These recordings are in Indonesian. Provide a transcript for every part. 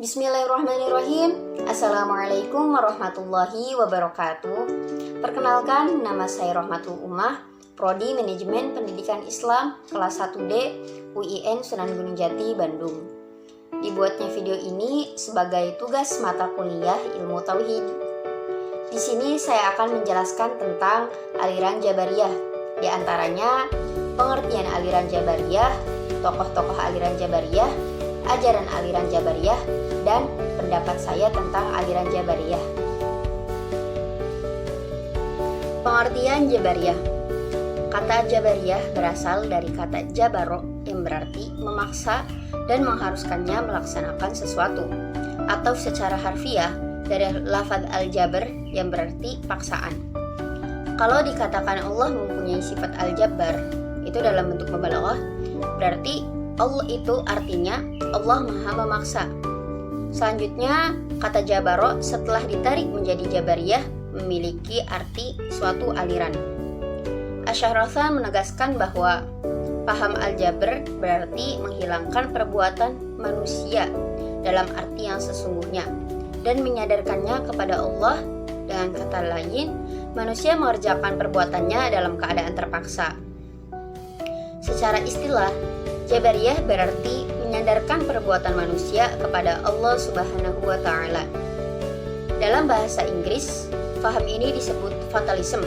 Bismillahirrahmanirrahim. Assalamualaikum warahmatullahi wabarakatuh. Perkenalkan, nama saya Rohmatul Ummah, Prodi Manajemen Pendidikan Islam kelas 1D UIN Sunan Gunung Jati, Bandung. Dibuatnya video ini sebagai tugas mata kuliah Ilmu Tauhid. Di sini saya akan menjelaskan tentang aliran Jabariyah, di antaranya pengertian aliran Jabariyah, tokoh-tokoh aliran Jabariyah, ajaran aliran Jabariyah, dan pendapat saya tentang aliran Jabariyah. Pengertian Jabariyah. Kata Jabariyah berasal dari kata jabaro yang berarti memaksa dan mengharuskannya melaksanakan sesuatu, atau secara harfiah dari lafaz al-jabr yang berarti paksaan. Kalau dikatakan Allah mempunyai sifat al-jabbar, itu dalam bentuk mubalaghah, berarti Allah itu artinya Allah Maha Memaksa. Selanjutnya, kata Jabaro setelah ditarik menjadi Jabariyah memiliki arti suatu aliran. Asy'ariyah menegaskan bahwa paham al-jabr berarti menghilangkan perbuatan manusia dalam arti yang sesungguhnya dan menyadarkannya kepada Allah. Dengan kata lain, manusia mengerjakan perbuatannya dalam keadaan terpaksa. Secara istilah, Jabariyah berarti menyadarkan perbuatan manusia kepada Allah Subhanahu wa Ta'ala. Dalam bahasa Inggris, paham ini disebut fatalism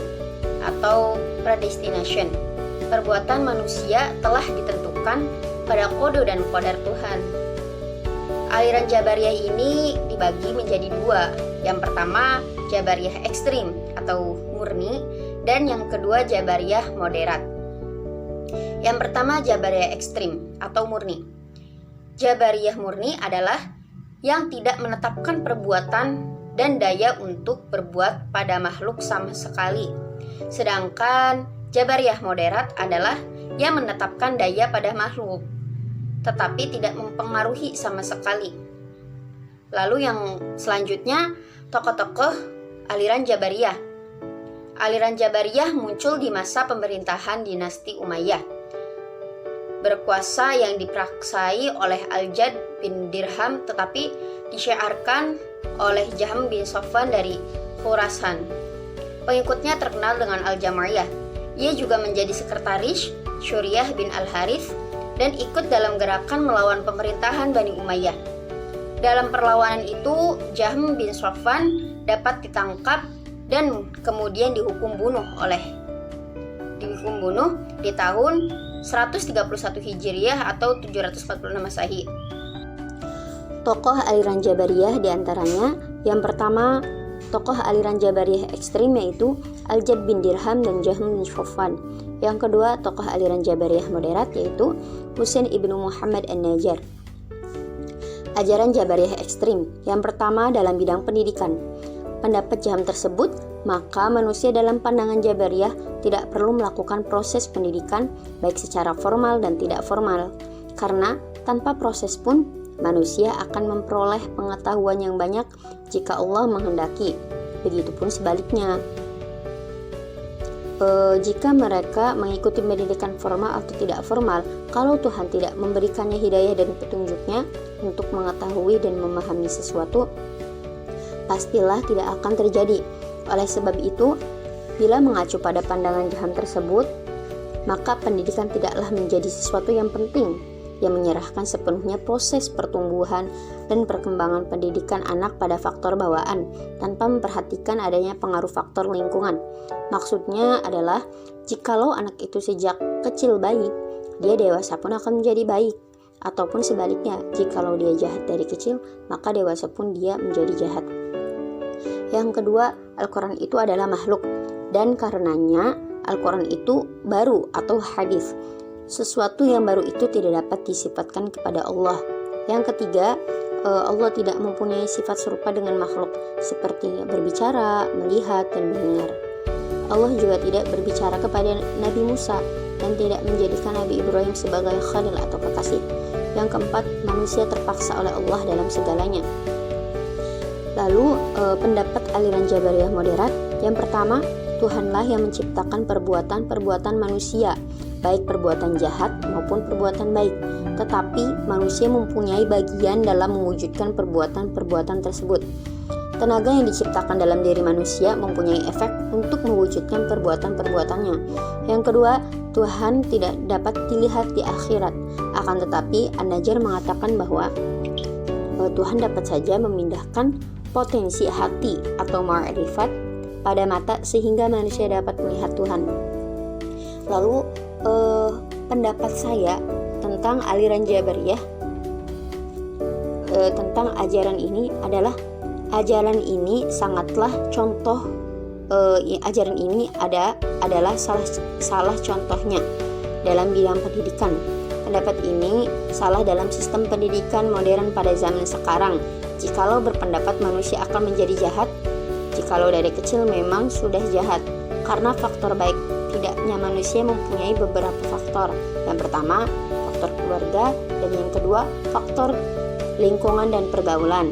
atau predestination. Perbuatan manusia telah ditentukan pada kode dan qadar Tuhan. Aliran Jabariyah ini dibagi menjadi dua. Yang pertama, Jabariyah ekstrim atau murni, dan yang kedua Jabariyah moderat. Yang pertama, Jabariyah ekstrim atau murni. Jabariyah murni adalah yang tidak menetapkan perbuatan dan daya untuk berbuat pada makhluk sama sekali. Sedangkan Jabariyah moderat adalah yang menetapkan daya pada makhluk, tetapi tidak mempengaruhi sama sekali. Lalu yang selanjutnya, tokoh-tokoh aliran Jabariyah. Aliran Jabariyah muncul di masa pemerintahan dinasti Umayyah. Berkuasa yang dipraksai oleh Al-Jad bin Dirham tetapi disyiarkan oleh Jahm bin Safwan dari Khurasan. Pengikutnya terkenal dengan Al-Jamariyah. Ia juga menjadi sekretaris Syuriyah bin Al-Harith dan ikut dalam gerakan melawan pemerintahan Bani Umayyah. Dalam perlawanan itu, Jahm bin Safwan dapat ditangkap dan kemudian dihukum bunuh di tahun 131 Hijriyah atau 746 Masehi. Tokoh aliran Jabariyah diantaranya, yang pertama, tokoh aliran Jabariyah ekstrim yaitu Al-Jad bin Dirham dan Jahm bin Safwan. Yang kedua, tokoh aliran Jabariyah moderat yaitu Husain ibnu Muhammad an-Najjar. Ajaran Jabariyah ekstrim. Yang pertama, dalam bidang pendidikan. Pendapat Jahm tersebut, maka manusia dalam pandangan Jabariyah tidak perlu melakukan proses pendidikan baik secara formal dan tidak formal, karena tanpa proses pun manusia akan memperoleh pengetahuan yang banyak jika Allah menghendaki. Begitupun sebaliknya. Jika mereka mengikuti pendidikan formal atau tidak formal, kalau Tuhan tidak memberikannya hidayah dan petunjuknya untuk mengetahui dan memahami sesuatu, pastilah tidak akan terjadi. Oleh sebab itu, bila mengacu pada pandangan Jahm tersebut, maka pendidikan tidaklah menjadi sesuatu yang penting, yang menyerahkan sepenuhnya proses pertumbuhan dan perkembangan pendidikan anak pada faktor bawaan, tanpa memperhatikan adanya pengaruh faktor lingkungan. Maksudnya adalah, jikalau anak itu sejak kecil baik, dia dewasa pun akan menjadi baik. Ataupun sebaliknya, jikalau dia jahat dari kecil, maka dewasa pun dia menjadi jahat. Yang kedua, Al-Quran itu adalah makhluk, dan karenanya Al-Quran itu baru atau hadis. Sesuatu yang baru itu tidak dapat disifatkan kepada Allah. Yang ketiga, Allah tidak mempunyai sifat serupa dengan makhluk, seperti berbicara, melihat, dan mendengar. Allah juga tidak berbicara kepada Nabi Musa, dan tidak menjadikan Nabi Ibrahim sebagai khalil atau kekasih. Yang keempat, manusia terpaksa oleh Allah dalam segalanya. Lalu pendapat aliran Jabariyah moderat. Yang pertama, Tuhanlah yang menciptakan perbuatan-perbuatan manusia baik perbuatan jahat maupun perbuatan baik. Tetapi manusia mempunyai bagian dalam mewujudkan perbuatan-perbuatan tersebut. Tenaga yang diciptakan dalam diri manusia mempunyai efek untuk mewujudkan perbuatan-perbuatannya. Yang kedua, Tuhan tidak dapat dilihat di akhirat. Akan tetapi, An-Najjar mengatakan bahwa Tuhan dapat saja memindahkan potensi hati atau ma'rifat pada mata sehingga manusia dapat melihat Tuhan. Lalu pendapat saya tentang aliran Jabariyah, tentang ajaran ini adalah ajaran ini sangatlah contoh, ajaran ini adalah salah contohnya dalam bidang pendidikan. Pendapat ini salah dalam sistem pendidikan modern pada zaman sekarang. Jikalau berpendapat manusia akan menjadi jahat, jikalau dari kecil memang sudah jahat, karena faktor baik tidaknya manusia mempunyai beberapa faktor. Yang pertama, faktor keluarga, dan yang kedua, faktor lingkungan dan pergaulan.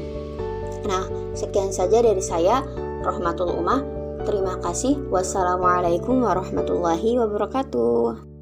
Nah, sekian saja dari saya, Rohmatul Ummah. Terima kasih. Wassalamualaikum warahmatullahi wabarakatuh.